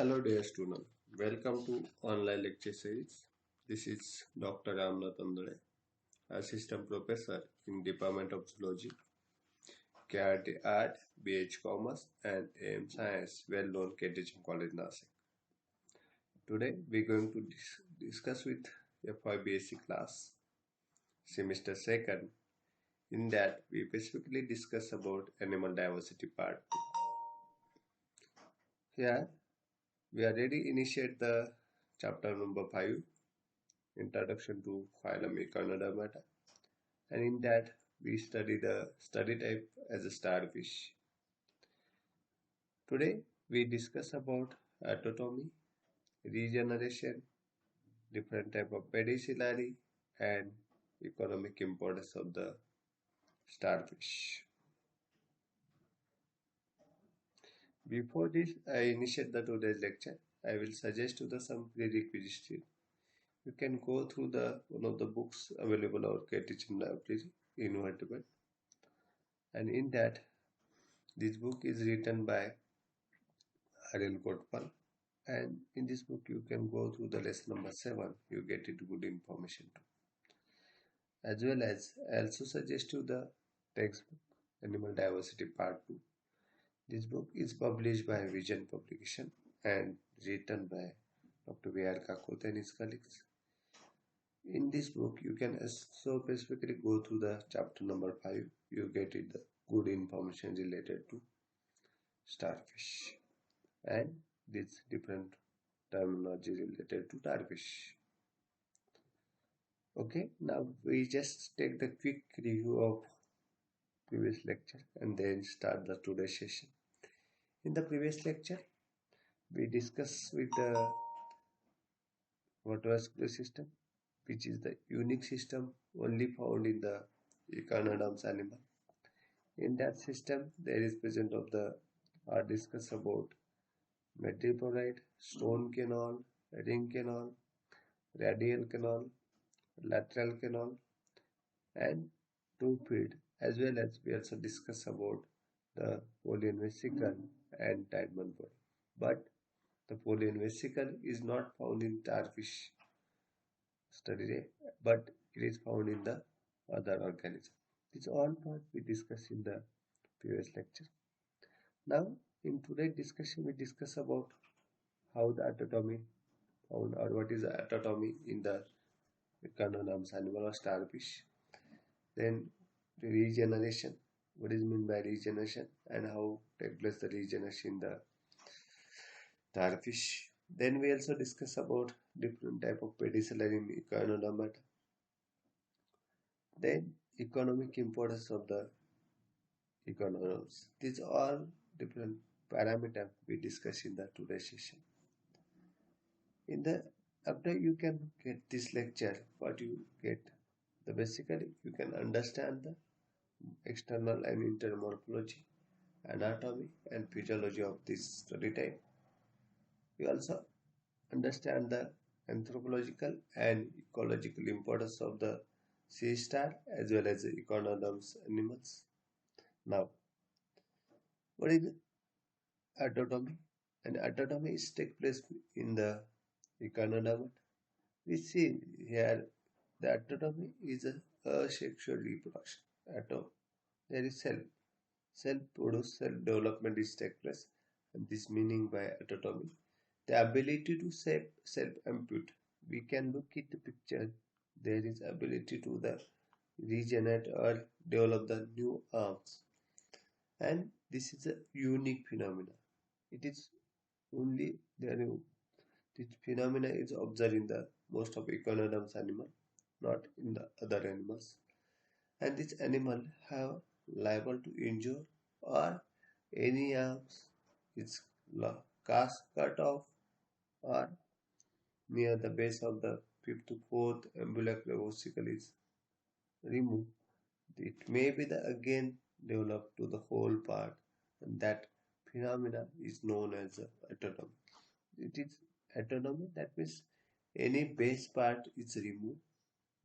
Hello dear student, welcome to online lecture series. This is Dr. RamnathAndhale, Assistant Professor in Department of Zoology, KRT Art, BH Commerce and AM Science, well-known KTH College Nursing. Today we are going to discuss with F.Y.B.Sc class, semester 2nd. In that we specifically discuss about animal diversity part. Here we already initiate the chapter number 5. Introduction to phylum Echinodermata, and in that we study the study type as a starfish. Today we discuss about autotomy, regeneration, different type of pedicellariae, and economic importance of the starfish. Before this, I initiate the today's lecture. I will suggest you the some prerequisites. You can go through the one of the books available at our teaching library, Invertebrate, and in that this book is written by R.L. Kotpal, and in this book you can go through the lesson number 7. You get it good information too. As well as I also suggest you the textbook Animal Diversity Part 2. This book is published by Vision Publication and written by Dr. V.R. Kakot and his colleagues. In this book, you can so specifically go through the chapter number 5. You get it the good information related to starfish and this different terminology related to starfish. Okay, now we just take the quick review of previous lecture and then start the today's session. In the previous lecture, we discussed with the vascular system, which is the unique system only found in the Echinoderms animal. In that system, there is present of the discuss about metriporide, stone canal, ring canal, radial canal, lateral canal, and two feet, as well as we also discuss about the polyvesicle and diamond body. But the polyvesicle is not found in starfish study, but it is found in the other organism. This all part we discussed in the previous lecture. Now, in today's discussion, we discuss about how the autotomy found or what is the autotomy in the Echinoderms animal or starfish. Then the regeneration, what is meant by regeneration and how take place the regeneration in the starfish. Then we also discuss about different type of pedicellariae in Echinodermata. Then economic importance of the Echinoderms. These are all different parameters we discuss in the today's session. In the after you can get this lecture, what you get the basically you can understand the external and internal morphology, anatomy and physiology of this study type. You also understand the anthropological and ecological importance of the sea star as well as the Echinoderms animals. Now, what is autotomy? And autotomy is take place in the Echinoderm. We see here the autotomy is a asexual reproduction. There is self-produced, self-development is take place, and this meaning by autotomy, the ability to self-impute. We can look at the picture. There is ability to the regenerate or develop the new arms, and this is a unique phenomenon. It is only there. This phenomena is observed in the most of Echinoderms animal, not in the other animals. And this animal have liable to injure or any arms is cast cut off or near the base of the 5th to 4th umbilical vesicle is removed. It may be the again developed to the whole part, and that phenomena is known as autotomy. It is autonomy, that means any base part is removed,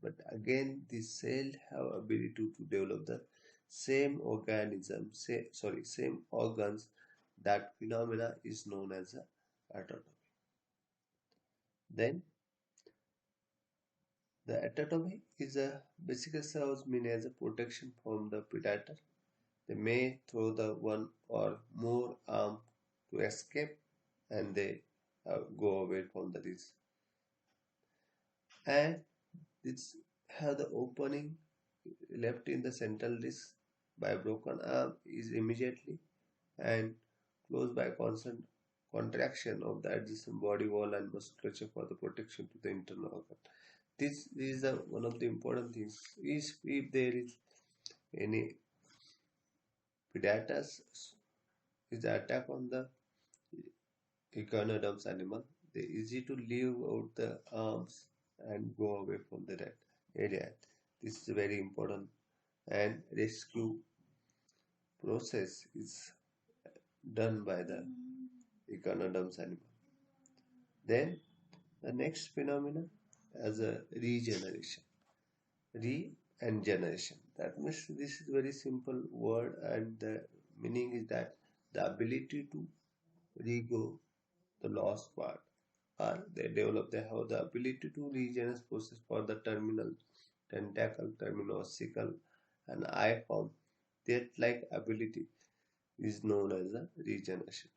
but again the cell have ability to develop the same organism, same organs. That phenomena is known as autotomy. Then the autotomy is a basically serves mean as a protection from the predator. They may throw the one or more arm to escape, and they go away from the risk. And this have the opening left in the central disc by broken arm is immediately and closed by constant contraction of the adjacent body wall and musculature for the protection to the internal organ. This is one of the important things. Is if there is any predators is the attack on the Echinoderms animal, they easy to leave out the arms and go away from that area. This is very important, and rescue process is done by the Echinoderms animal. Then the next phenomenon as a regeneration. Re and generation. That means this is very simple word, and the meaning is that the ability to regrow the lost part, or they have the ability to regenerate process for the terminal tentacle, terminal sickle, and eye form. That like ability is known as a regeneration.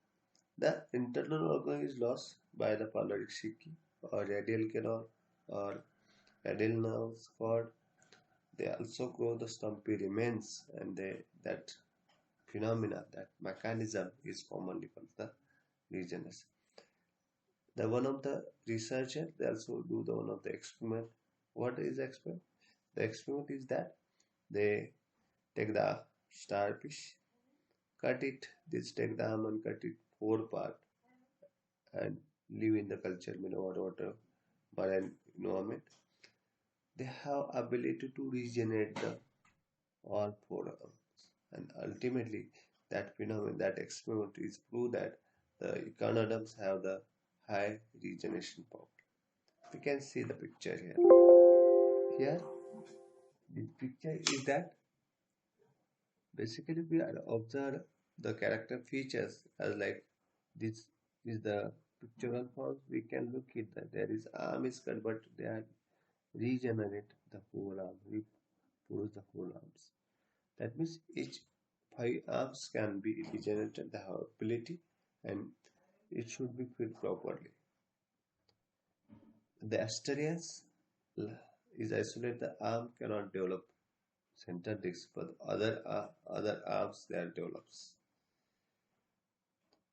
The internal organ is lost by the F.Y.B.Sc or radial canal or radial nerve cord. They also grow the stumpy remains, and that phenomena, that mechanism is commonly called the regeneration. The one of the researcher, they also do the one of the experiment. What is the experiment? The experiment is that they take the starfish, cut it, this take the arm and cut it four part and live in the culture, water, marine environment. They have ability to regenerate the all four arms, and ultimately that phenomenon, that experiment is prove that the echinoderms have the high regeneration power. We can see the picture here. Here, the picture is that basically we are observe the character features as like this is the pictorial form. We can look at that there is arm is cut, but they are regenerate the whole arm, reproduce the whole arms. That means each 5 arms can be regenerated, the ability, and it should be filled properly. The asterias is isolate, the arm cannot develop center disc, but other arms they are develops.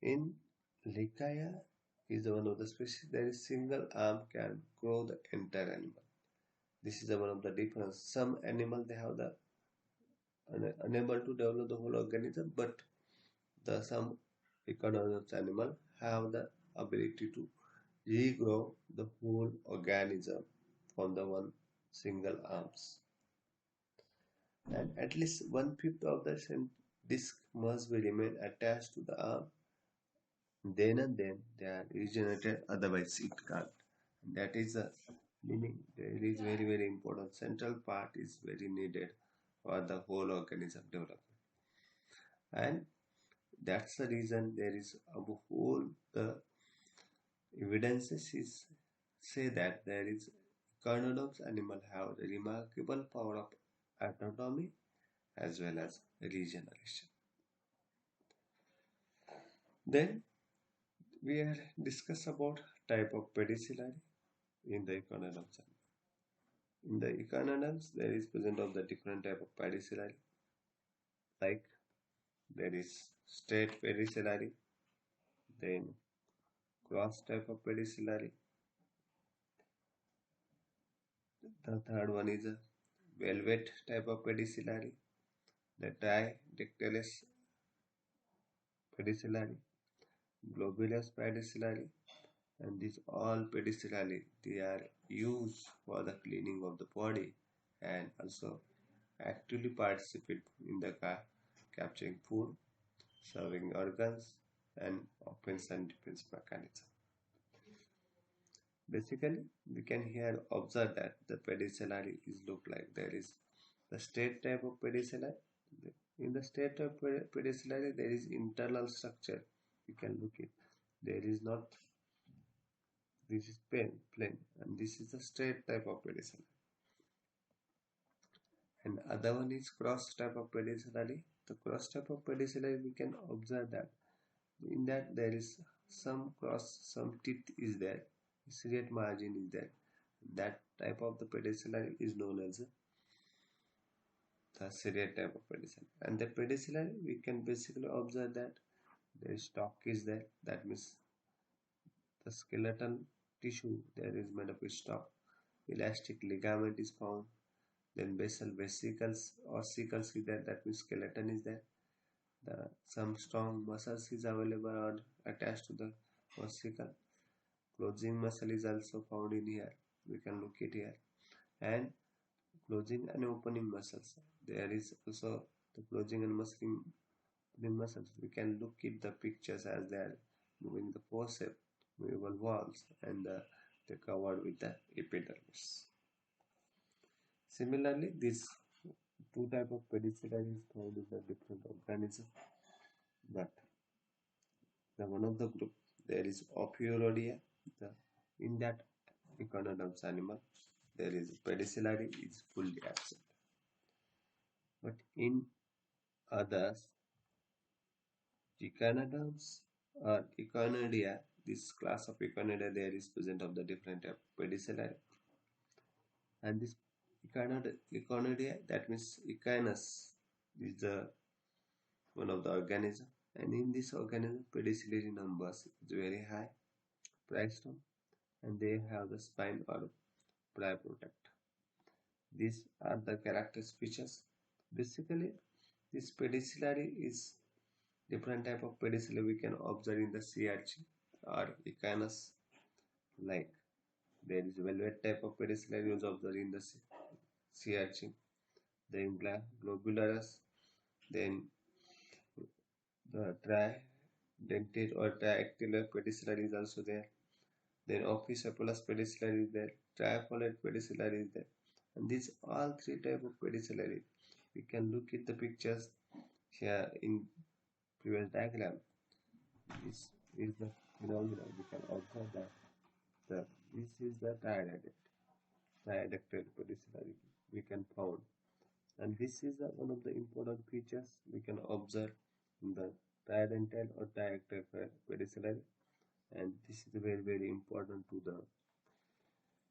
In Lycaea is one of the species there is single arm can grow the entire animal. This is one of the difference. Some animal they have the unable to develop the whole organism, but the some economic animal have the ability to regrow the whole organism from the one single arms. And at least 1/5 of the disc must be remain attached to the arm. Then and then they are regenerated, otherwise it can't. That is the meaning. There is very important. Central part is very needed for the whole organism development. And that's the reason there is a whole the evidences is say that there is carnivorous animal have the remarkable power of autonomy as well as regeneration. Then we are discuss about type of pedicellariae in the echinoderms. In the echinoderms, there is present of the different type of pedicellariae, like there is straight pedicellariae, then cross type of pedicellariae. The third one is a velvet type of pedicellariae, the tridactylous pedicellariae, globulus pedicellariae, and these all pedicellariae they are used for the cleaning of the body and also actively participate in the capturing food, serving organs, and offense and defense mechanism. Basically, we can here observe that the pedicellariae is look like there is the straight type of pedicellariae. In the straight type pedicellariae, there is internal structure. You can look at There is not, this is plain, and this is the straight type of pedicellariae. And other one is cross type of pedicellariae. The cross type of pedicellariae, we can observe that in that there is some cross, some teeth is there, serrate margin is there. That type of the pedicellariae is known as the serrate type of pedicellariae. And the pedicellariae, we can basically observe that the stalk is there. That means the skeletal tissue there is made of stalk. Elastic ligament is found. Then basal vesicles or sickles is there. That means skeleton is there. Some strong muscles is available or attached to the vesicle. Closing muscle is also found in here. We can look it here. And closing and opening muscles. There is also the closing and opening muscles. We can look at the pictures as they are moving the forceps, movable walls, and they covered with the epidermis. Similarly, these two type of pedicellariae is found in the different organisms. But the one of the group there is Ophiurodia. In that Echinoderms animal, there is pedicellariae is fully absent. But in others, Echinoderms or Echinodia, this class of Echinodia there is present of the different type of pedicellariae. And this Echinodia, that means Echinus is the one of the organism. And in this organism, pedicellariae numbers is very high, brainstem, and they have the spine or protect. These are the character features. Basically, this pedicellariae is different type of pedicellariae we can observe in the sea urchin or Echinus. Like there is velvet type of pedicellariae is observed in the sea urchin. Then globulus, then the tridentate or triactylar pedicellariae is also there. Then Ophicephalus pedicellariae is there, trifolate pedicellariae is there. And these all three type of pedicellariae, we can look at the pictures here in previous diagram. This is the phenomenon. We can observe that this is the triadectal pedicellariae we can found. And this is one of the important features we can observe in the tridental or triactyl pedicellariae. And this is very, very important to the.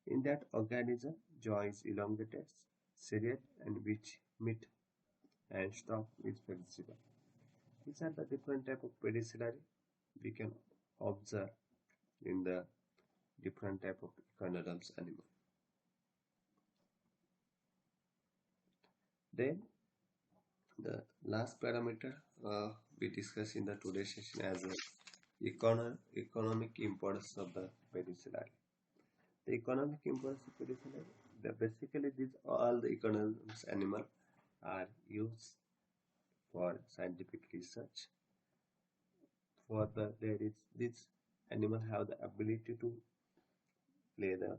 In that organism, jaw is elongated, serrate, and which meat and stop is flexible. These are the different type of pedicellariae we can observe in the different type of Echinoderms animal. Then the last parameter we discuss in the today's session as economic importance of the pedicellariae. The economic importance of pedicellariae, basically these all the Echinoderms animal are used for scientific research. For this animal have the ability to lay the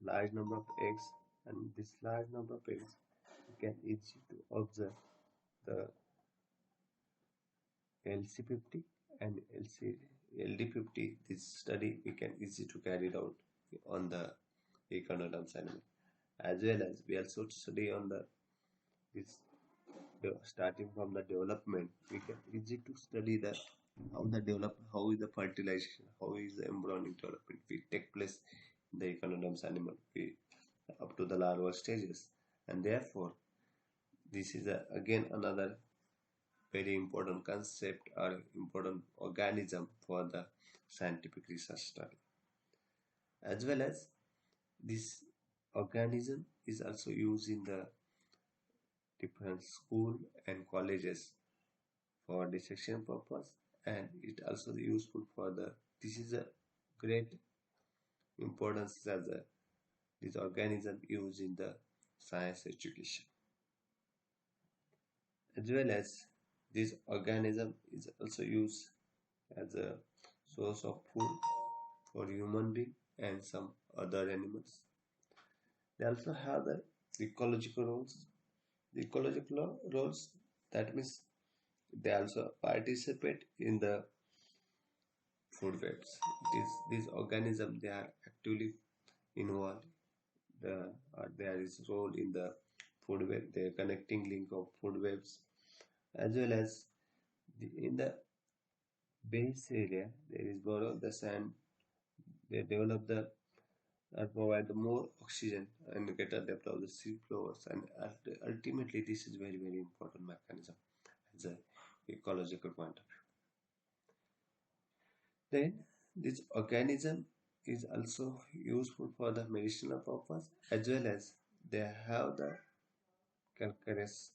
large number of eggs, and this large number of eggs you can easily to observe the LC50 and LD50. This study we can easily to carry it out on the Echinoderms animal, as well as we also study on this starting from the development. We can easy to study that how is the fertilization, how is the embryonic development will take place in the Echinoderms animal up to the larval stages. And therefore this is again another very important concept or important organism for the scientific research study. As well as this organism is also used in the different school and colleges for dissection purpose, and it also useful for this is a great importance as this organism used in the science education. As well as this organism is also used as a source of food for human being and some other animals. They also have the ecological roles. The ecological roles, that means they also participate in the food webs. It is these organisms, they are actively involved. There is role in the food web, the connecting link of food webs, as well as in the base area there is borrow the sand. They develop the provide the more oxygen and get a depth of the sea floors, and ultimately this is very important mechanism as a ecological point of view. Then this organism is also useful for the medicinal purpose, as well as they have the calcareous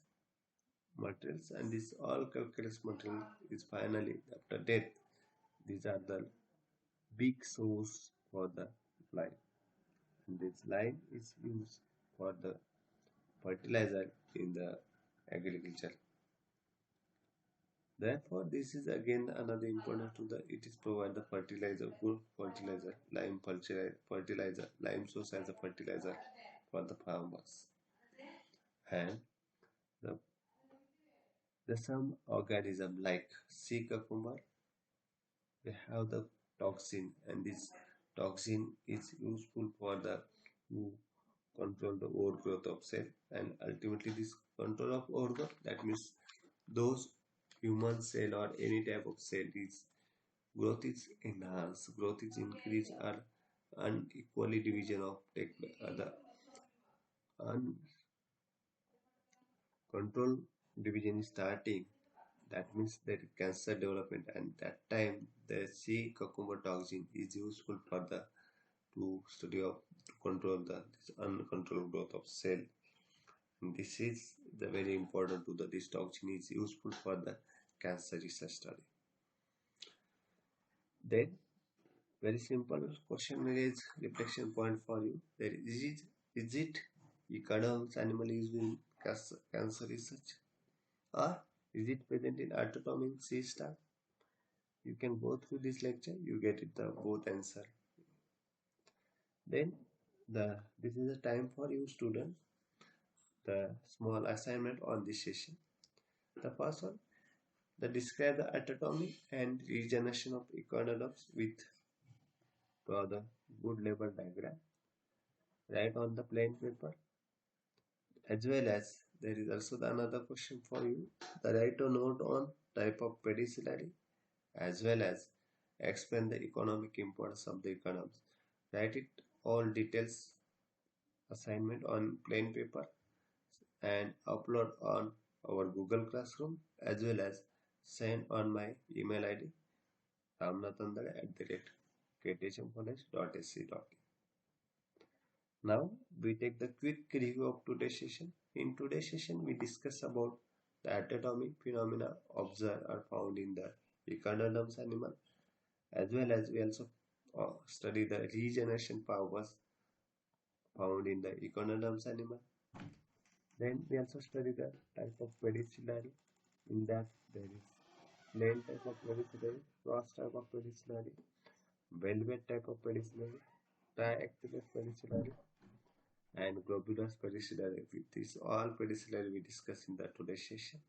materials, and this all calcareous material is finally after death, these are the big source for the life, and this lime is used for the fertilizer in the agriculture. Therefore, this is again another important to the, it is provide the fertilizer, good fertilizer, fertilizer, lime source as a fertilizer for the farmers. And the, the some organism like sea cucumber, they have the toxin, and this toxin is useful for the to control the overgrowth of cell, and ultimately this control of overgrowth, that means those human cell or any type of cell is growth is enhanced, growth is increased, or unequally division of the uncontrolled division is starting, that means that cancer development, and that time the sea cucumber toxin is useful for the to study of to control the this uncontrolled growth of cell. And this is the very important to the this toxin is useful for the cancer research study. Then very simple question is reflection point for you. There is it Echinodermata animal used in cancer research, or is it present in autotomy sea star? You can go through this lecture, you get it the both answer. Then this is the time for you students, the small assignment on this session. The first one, the describe the autotomy and regeneration of echinoderms with the good label diagram. Write on the plain paper, as well as there is also the another question for you. The write a note on type of pedicellariae, as well as explain the economic importance of the economies. Write it all details assignment on plain paper and upload on our Google Classroom, as well as send on my email ID ramnathandhale@kthmcollege.ac.in. Now we take the quick review of today's session. In today's session, we discuss about the autotomy phenomena observed or found in the echinoderms animal, as well as we also study the regeneration powers found in the echinoderms animal. Then we also study the type of pedicellariae. In that there is plain type of pedicellariae, cross type of pedicellariae, velvet type of pedicellariae, triaxillary pedicellariae, and globulous pedicellariae. With this all pedicellariae we discuss in the today's session,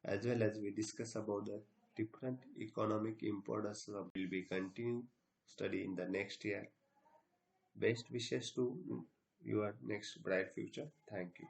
as well as we discuss about the different economic importance of will be continue study in the next year. Best wishes to your next bright future. Thank you.